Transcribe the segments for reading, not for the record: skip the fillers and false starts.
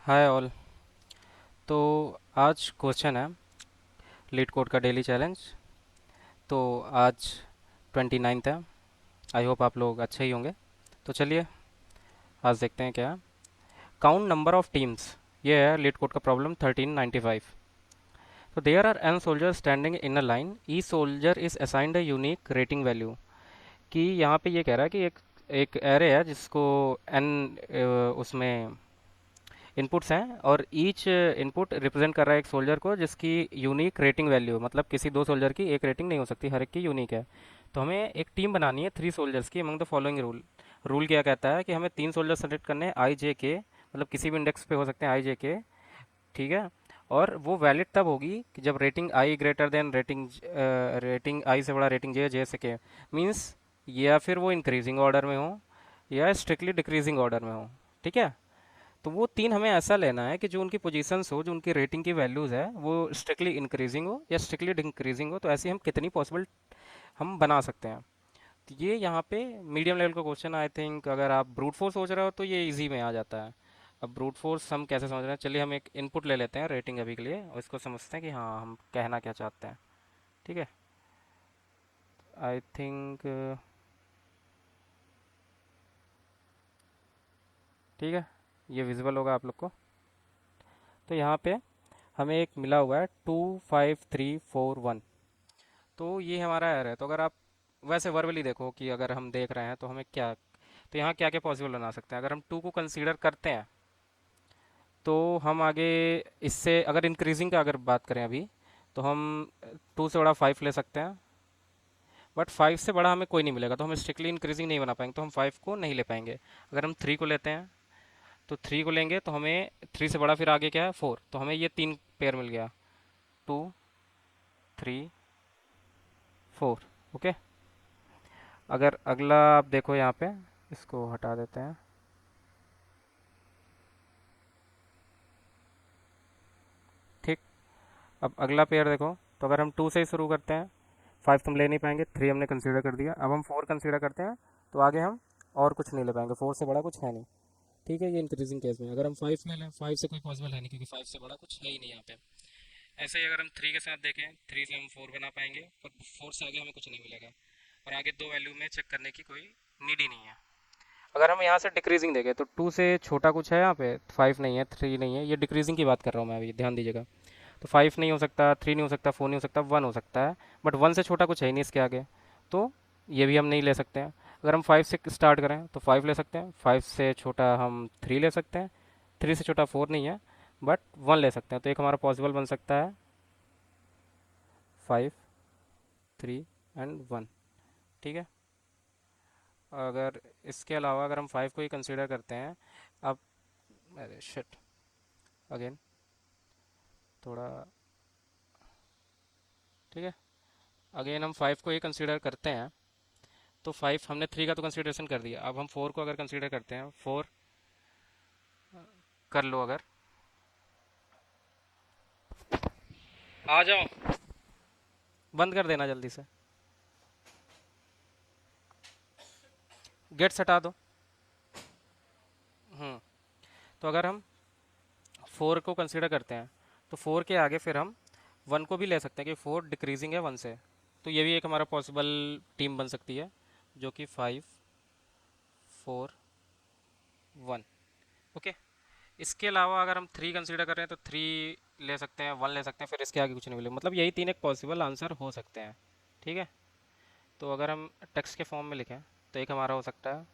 Hi all. तो आज question है लीड कोड का डेली चैलेंज। तो आज 29 है। आई होप आप लोग अच्छे ही होंगे। तो चलिए आज देखते हैं क्या है। Count number of teams. ये है लीड कोड का प्रॉब्लम 1395। तो there are N soldier standing in a line, each soldier is assigned a unique rating value. कि यहाँ पे ये कह रहा है कि एक एक एरे है जिसको एन उसमें इनपुट्स हैं, और ईच इनपुट रिप्रेजेंट कर रहा है एक सोल्जर को जिसकी यूनिक रेटिंग वैल्यू, मतलब किसी दो सोल्जर की एक रेटिंग नहीं हो सकती, हर एक की यूनिक है। तो हमें एक टीम बनानी है 3 सोल्जर्स की among the following rule. Rule क्या कहता है कि हमें 3 सोल्जर सेलेक्ट करने हैं आई जे के, मतलब किसी भी इंडेक्स पे हो सकते हैं आई जे के। ठीक है। और वो वैलिड तब होगी कि जब रेटिंग आई ग्रेटर देन रेटिंग आई से बड़ा रेटिंग जे, जे से के। मीन्स या फिर वो इंक्रीजिंग ऑर्डर में हो या स्ट्रिक्टली डिक्रीजिंग ऑर्डर में हो। ठीक है। तो वो तीन हमें ऐसा लेना है कि जो उनकी पोजीशंस हो, जो उनकी रेटिंग की वैल्यूज़ है, वो स्ट्रिक्टली इंक्रीजिंग हो या स्ट्रिक्टली डिक्रीजिंग हो। तो ऐसी हम कितनी पॉसिबल हम बना सकते हैं। तो ये यहाँ पे मीडियम लेवल का क्वेश्चन। आई थिंक अगर आप ब्रूट फोर्स सोच रहे हो तो ये इजी में आ जाता है। अब ब्रूट फोर्स हम कैसे समझ रहे हैं, चलिए हम एक इनपुट ले लेते हैं रेटिंग अभी के लिए, और इसको समझते हैं कि हाँ हम कहना क्या चाहते हैं। ठीक है। आई थिंक ठीक है, ये विजिबल होगा आप लोग को। तो यहाँ पे हमें एक मिला हुआ है 25341। तो ये हमारा एरर है। तो अगर आप वैसे वर्बली देखो कि अगर हम देख रहे हैं तो हमें क्या, तो यहाँ क्या क्या पॉसिबल बना सकते हैं। अगर हम 2 को कंसीडर करते हैं तो हम आगे इससे अगर इंक्रीजिंग का अगर बात करें अभी, तो हम 2 से बड़ा 5 ले सकते हैं। बट 5 से बड़ा हमें कोई नहीं मिलेगा, तो हम स्ट्रिक्टली इंक्रीजिंग नहीं बना पाएंगे, तो हम 5 को नहीं ले पाएंगे। अगर हम 3 को लेते हैं तो 3 को लेंगे तो हमें 3 से बड़ा फिर आगे क्या है 4, तो हमें ये 3 पेयर मिल गया, 2 3 4। ओके। अगर अगला आप देखो यहाँ पे, इसको हटा देते हैं। ठीक। अब अगला पेयर देखो। तो अगर हम 2 से ही शुरू करते हैं, 5 तुम ले नहीं पाएंगे, 3 हमने कंसीडर कर दिया, अब हम 4 कंसीडर करते हैं, तो आगे हम और कुछ नहीं ले पाएंगे, 4 से बड़ा कुछ है नहीं। ठीक है, ये इंक्रीजिंग केस में। अगर हम 5 ले लें, 5 से कोई पॉसिबल है नहीं क्योंकि 5 से बड़ा कुछ है ही नहीं यहाँ पे। ऐसे ही अगर हम 3 के साथ देखें, 3 से हम 4 बना पाएंगे, पर 4 से आगे हमें कुछ नहीं मिलेगा, और आगे दो वैल्यू में चेक करने की कोई नीड ही नहीं है। अगर हम यहाँ से डिक्रीजिंग देखें तो 2 से छोटा कुछ है यहाँ पे, 5 नहीं है, 3 नहीं है, ये डिक्रीजिंग की बात कर रहा हूँ मैं अभी, ध्यान दीजिएगा। तो 5 नहीं हो सकता, 3 नहीं हो सकता, 4 नहीं हो सकता, 1 हो सकता है। बट 1 से छोटा कुछ है ही नहीं इसके आगे, तो ये भी हम नहीं ले सकते हैं। अगर हम 5 से स्टार्ट करें तो 5 ले सकते हैं, 5 से छोटा हम 3 ले सकते हैं, 3 से छोटा 4 नहीं है, बट 1 ले सकते हैं। तो एक हमारा पॉसिबल बन सकता है 5 3 एंड 1। ठीक है। अगर इसके अलावा अगर हम 5 को ही कंसीडर करते हैं, अब अरे शिट, अगेन थोड़ा, ठीक है, अगेन हम 5 को ही कंसीडर करते हैं, तो 5 हमने 3 का तो कंसीडरेशन कर दिया, अब हम 4 को अगर कंसीडर करते हैं, 4 कर लो अगर, आ जाओ, बंद कर देना जल्दी से, गेट्स हटा दो। तो अगर हम 4 को कंसीडर करते हैं तो 4 के आगे फिर हम 1 को भी ले सकते हैं कि 4 डिक्रीजिंग है 1 से। तो ये भी एक हमारा पॉसिबल टीम बन सकती है, जो कि 5 4 1। ओके। इसके अलावा अगर हम 3 कंसीडर कर रहे हैं तो 3 ले सकते हैं, 1 ले सकते हैं, फिर इसके आगे कुछ नहीं मिलेगा। मतलब यही तीन एक पॉसिबल आंसर हो सकते हैं। ठीक है। तो अगर हम टेक्स्ट के फॉर्म में लिखें तो एक हमारा हो सकता है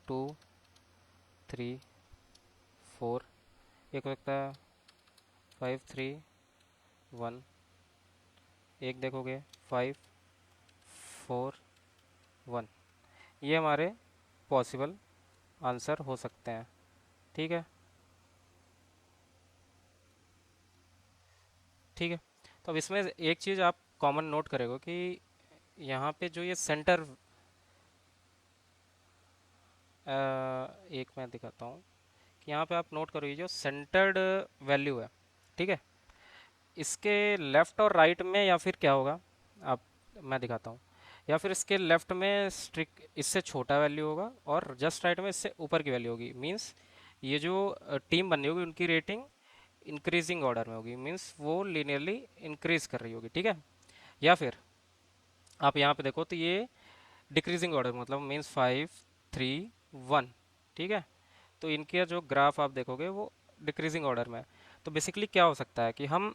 2 3 4, एक हो सकता है 5 3 1, एक देखोगे 5 4 1। ये हमारे पॉसिबल आंसर हो सकते हैं। ठीक है। ठीक है। तो अब इसमें एक चीज़ आप कॉमन नोट करेगा कि यहाँ पे जो ये सेंटर, एक मैं दिखाता हूँ कि यहाँ पे आप नोट करो, ये जो सेंटर्ड वैल्यू है, ठीक है, इसके लेफ़्ट और राइट में या फिर क्या होगा, आप, मैं दिखाता हूँ, या फिर इसके लेफ़्ट में स्ट्रिक इससे छोटा वैल्यू होगा और जस्ट राइट में इससे ऊपर की वैल्यू होगी। मींस ये जो टीम बननी होगी उनकी रेटिंग इंक्रीजिंग ऑर्डर में होगी, मीन्स वो लीनियरली इंक्रीज कर रही होगी, ठीक है। या फिर आप यहाँ पे देखो तो ये डिक्रीजिंग ऑर्डर मतलब मीन्स 5 3 1, ठीक है। तो इनके जो ग्राफ आप देखोगे वो डिक्रीजिंग ऑर्डर में है। तो बेसिकली क्या हो सकता है कि हम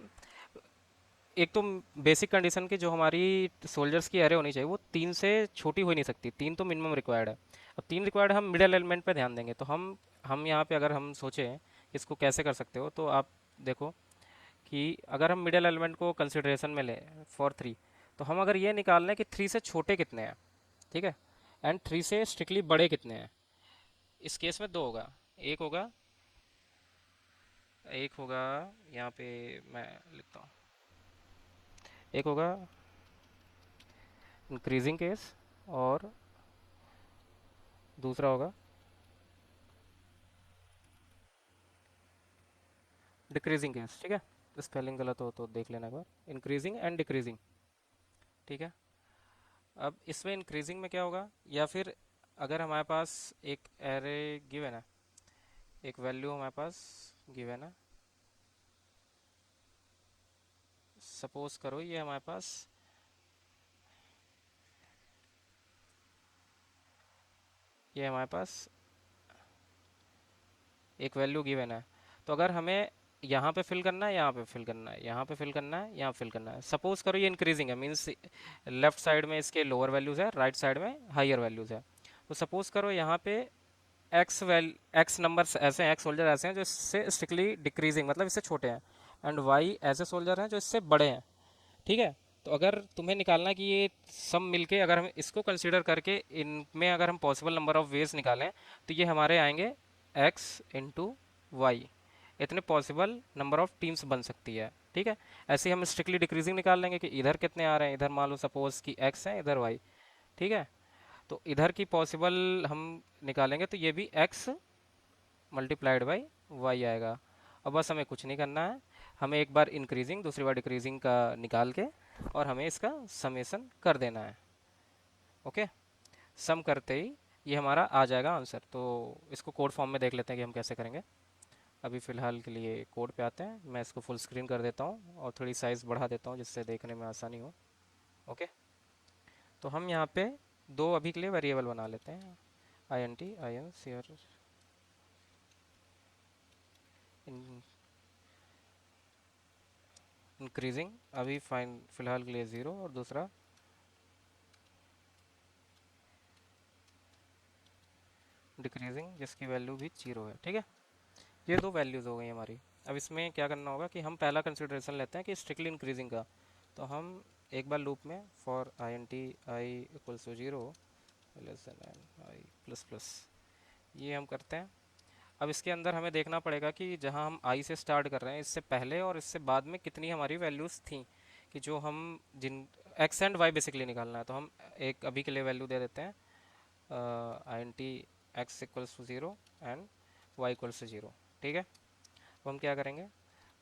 एक तो बेसिक कंडीशन की जो हमारी सोल्जर्स की एरे होनी चाहिए वो 3 से छोटी हो ही नहीं सकती, 3 तो मिनिमम रिक्वायर्ड है। अब 3 रिक्वायर्ड, हम मिडिल एलिमेंट पे ध्यान देंगे तो हम यहाँ पे अगर हम सोचें इसको कैसे कर सकते हो तो आप देखो कि अगर हम मिडिल एलिमेंट को कंसिडरेशन में लें फॉर 3, तो हम अगर ये निकाल लें कि 3 से छोटे कितने हैं, ठीक है, एंड 3 से स्ट्रिक्टली बड़े कितने हैं। इस केस में दो होगा, एक होगा एक होगा यहाँ पे मैं लिखता हूँ, एक होगा इंक्रीजिंग केस और दूसरा होगा डिक्रीजिंग केस, ठीक है। स्पेलिंग गलत हो तो देख लेना एक बार, इंक्रीजिंग एंड डिक्रीजिंग, ठीक है। अब इसमें इंक्रीजिंग में क्या होगा, या फिर अगर हमारे पास एक एरे गिवन है, एक वैल्यू हमारे पास गिवन है, सपोज करो ये हमारे पास, ये हमारे पास एक वैल्यू गिवन है। तो अगर हमें यहाँ पे फिल करना है, यहाँ पे फिल करना है, यहाँ पे फिल करना है, यहाँ फिल करना है, सपोज करो ये इंक्रीजिंग है, मीन्स लेफ्ट साइड में इसके लोअर वैल्यूज़ है, राइट साइड में हायर वैल्यूज़ है। तो सपोज करो यहाँ पे एक्स नंबर्स ऐसे हैं, एक्स सोल्जर ऐसे हैं जो इससे स्ट्रिक्टली डिक्रीजिंग मतलब इससे छोटे हैं, एंड वाई ऐसे सोल्जर हैं जो इससे बड़े हैं, ठीक है। तो अगर तुम्हें निकालना है कि ये सब मिलके अगर हम इसको कंसीडर करके इनमें अगर हम पॉसिबल नंबर ऑफ वेज निकालें तो ये हमारे आएंगे एक्स इंटू वाई, इतने पॉसिबल नंबर ऑफ टीम्स बन सकती है, ठीक है। ऐसे ही हम स्ट्रिक्टली डिक्रीजिंग निकाल लेंगे कि इधर कितने आ रहे हैं, इधर मान लो सपोज कि एक्स है, इधर वाई, ठीक है। तो इधर की पॉसिबल हम निकालेंगे तो ये भी एक्स मल्टीप्लाइड बाई वाई आएगा। अब बस हमें कुछ नहीं करना है, हमें एक बार इंक्रीजिंग दूसरी बार डिक्रीजिंग का निकाल के और हमें इसका समेसन कर देना है, ओके। सम करते ही ये हमारा आ जाएगा आंसर। तो इसको कोड फॉर्म में देख लेते हैं कि हम कैसे करेंगे। अभी फ़िलहाल के लिए कोड पे आते हैं, मैं इसको फुल स्क्रीन कर देता हूँ और थोड़ी साइज़ बढ़ा देता हूँ जिससे देखने में आसानी हो, ओके। तो हम यहाँ पे दो अभी के लिए वेरिएबल बना लेते हैं, I N T I N C R, increasing अभी फाइन फ़िलहाल के लिए ज़ीरो, और दूसरा डिक्रीजिंग जिसकी वैल्यू भी जीरो है, ठीक है। ये दो वैल्यूज़ हो गई हमारी। अब इसमें क्या करना होगा कि हम पहला कंसिडरेशन लेते हैं कि स्ट्रिक्टली इंक्रीजिंग का। तो हम एक बार लूप में for I N T I equals to zero less than N I plus plus, ये हम करते हैं। अब इसके अंदर हमें देखना पड़ेगा कि जहाँ हम आई से स्टार्ट कर रहे हैं इससे पहले और इससे बाद में कितनी हमारी वैल्यूज़ थी, कि जो हम जिन एक्स एंड वाई बेसिकली निकालना है। तो हम एक अभी के लिए वैल्यू दे देते हैं I N T X equals to zero and Y equals to zero, ठीक है। अब हम क्या करेंगे,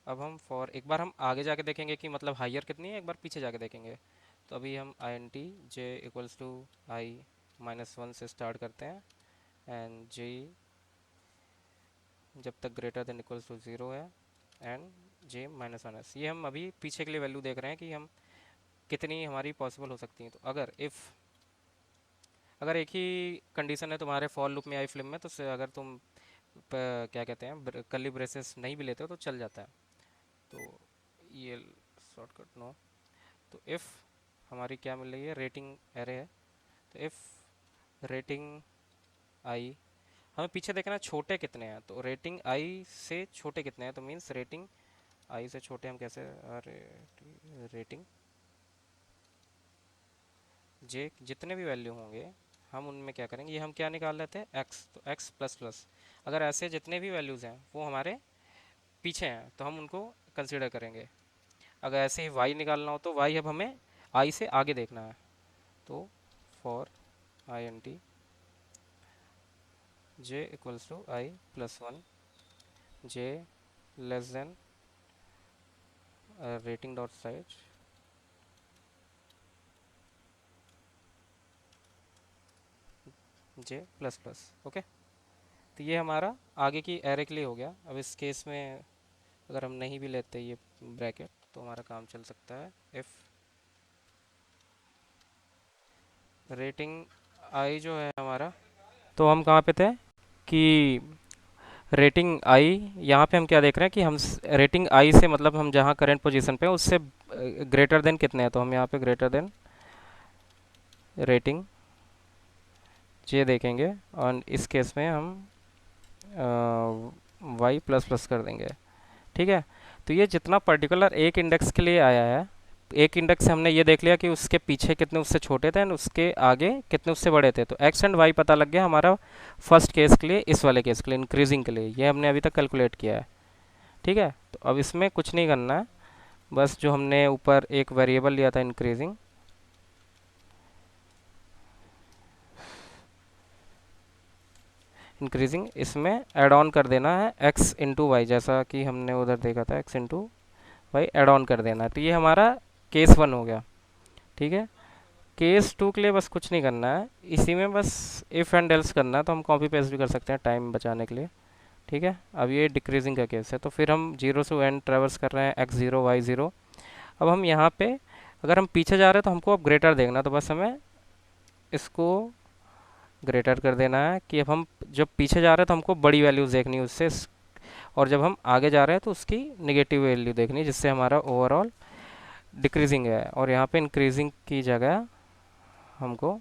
अब हम फॉर एक बार हम आगे जाके देखेंगे कि मतलब हायर कितनी है, एक बार पीछे जाके देखेंगे। तो अभी हम I N T J equals to I -1 से स्टार्ट करते हैं एंड जे जब तक greater than equals to zero है एंड जे -1 ये हम अभी पीछे के लिए वैल्यू देख रहे हैं कि हम कितनी हमारी पॉसिबल हो सकती हैं। तो अगर एक ही कंडीशन है तुम्हारे फॉर लूप में आई फ्लिप में, तो अगर तुम क्या कहते हैं कर्ली ब्रेसेस नहीं भी लेते हो तो चल जाता है। तो ये शॉर्टकट नो। तो इफ़ हमारी क्या मिल रही है, रेटिंग एरे है। तो इफ़ रेटिंग आई, हमें पीछे देखना है छोटे कितने हैं, तो रेटिंग आई से छोटे कितने हैं, तो मीन्स रेटिंग आई से छोटे हम कैसे, रेटिंग जे जितने भी वैल्यू होंगे हम उनमें क्या करेंगे, ये हम क्या निकाल लेते हैं एक्स, तो एक्स प्लस प्लस, अगर ऐसे जितने भी वैल्यूज़ हैं वो हमारे पीछे हैं तो हम उनको कंसिडर करेंगे। अगर ऐसे ही वाई निकालना हो तो वाई अब हमें आई से आगे देखना है। तो for I N T J equals to I +1, J less than rating dot size J plus plus, okay. तो ये हमारा आगे की एरे के लिए हो गया। अब इस केस में अगर हम नहीं भी लेते ये ब्रैकेट तो हमारा काम चल सकता है। इफ़ रेटिंग आई जो है हमारा, तो हम कहाँ पे थे कि रेटिंग आई, यहाँ पे हम क्या देख रहे हैं कि हम रेटिंग आई से मतलब हम जहाँ करंट पोजीशन पे हैं उससे ग्रेटर देन कितने हैं, तो हम यहाँ पे ग्रेटर देन रेटिंग ये देखेंगे और इस केस में हम वाई प्लस प्लस कर देंगे। ठीक है। तो ये जितना पर्टिकुलर एक इंडेक्स के लिए आया है, एक इंडेक्स से हमने ये देख लिया कि उसके पीछे कितने उससे छोटे थे और उसके आगे कितने उससे बड़े थे, तो एक्स एंड वाई पता लग गया हमारा फर्स्ट केस के लिए, इस वाले केस के लिए इंक्रीजिंग के लिए, ये हमने अभी तक कैलकुलेट किया है। ठीक है। तो अब इसमें कुछ नहीं करना है, बस जो हमने ऊपर एक वेरिएबल लिया था इंक्रीजिंग, इंक्रीजिंग इसमें ऐड ऑन कर देना है एक्स इंटू वाई, जैसा कि हमने उधर देखा था X into Y add on कर देना है। तो ये हमारा केस वन हो गया। ठीक है। केस टू के लिए बस कुछ नहीं करना है, इसी में बस इफ़ एंड एल्स करना है, तो हम कॉपी पेस्ट भी कर सकते हैं टाइम बचाने के लिए। ठीक है। अब ये डिक्रीजिंग का केस है, तो फिर हम जीरो से एन ट्रेवर्स कर रहे हैं, एक्स ज़ीरो वाई ज़ीरो। अब हम यहाँ पे अगर हम पीछे जा रहे हैं तो हमको अब ग्रेटर देखना, तो बस हमें इसको ग्रेटर कर देना है कि अब हम जब पीछे जा रहे हैं तो हमको बड़ी वैल्यूज़ देखनी है उससे, और जब हम आगे जा रहे हैं तो उसकी नेगेटिव वैल्यू देखनी है, जिससे हमारा ओवरऑल डिक्रीजिंग है। और यहाँ पे इंक्रीजिंग की जगह हमको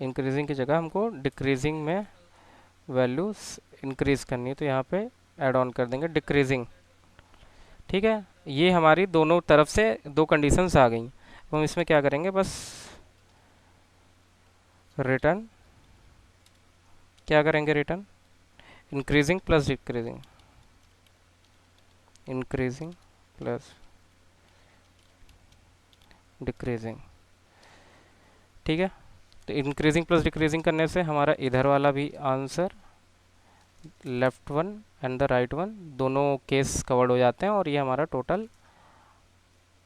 इंक्रीजिंग की जगह हमको डिक्रीजिंग में वैल्यूज इंक्रीज करनी है, तो यहाँ पे ऐड ऑन कर देंगे डिक्रीजिंग। ठीक है। ये हमारी दोनों तरफ से दो कंडीशंस आ गई। तो हम इसमें क्या करेंगे, बस रिटर्न, क्या करेंगे return increasing plus decreasing, increasing plus decreasing. ठीक है। तो इंक्रीजिंग प्लस डिक्रीजिंग करने से हमारा इधर वाला भी answer, left one and the right one, दोनों केस कवर्ड हो जाते हैं और ये हमारा टोटल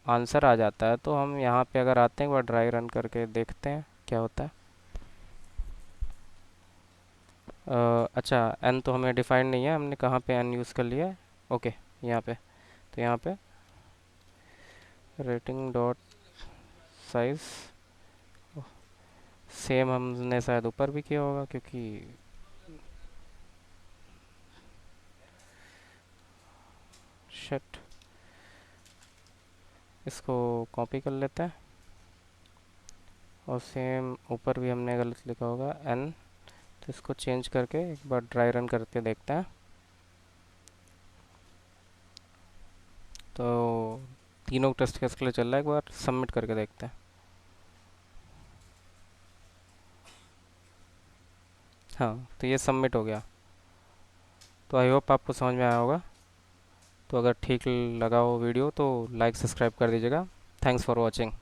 आंसर आ जाता है। तो हम यहाँ पे अगर आते हैं एक बार ड्राई रन करके देखते हैं क्या होता है। अच्छा, एन तो हमें डिफाइंड नहीं है, हमने कहाँ पे एन यूज़ कर लिया है। ओके, यहाँ पे, तो यहाँ पे रेटिंग डॉट साइज सेम हमने शायद ऊपर भी किया होगा, क्योंकि शट, इसको कॉपी कर लेते हैं और सेम ऊपर भी हमने गलत लिखा होगा एन, तो इसको चेंज करके एक बार ड्राई रन करके देखते हैं। तो तीनों टेस्ट केस के लिए चल रहा है, एक बार सबमिट करके देखते हैं। हाँ, तो ये सबमिट हो गया। तो आई होप आपको समझ में आया होगा। तो अगर ठीक लगा हो वीडियो तो लाइक सब्सक्राइब कर दीजिएगा। Thanks for watching.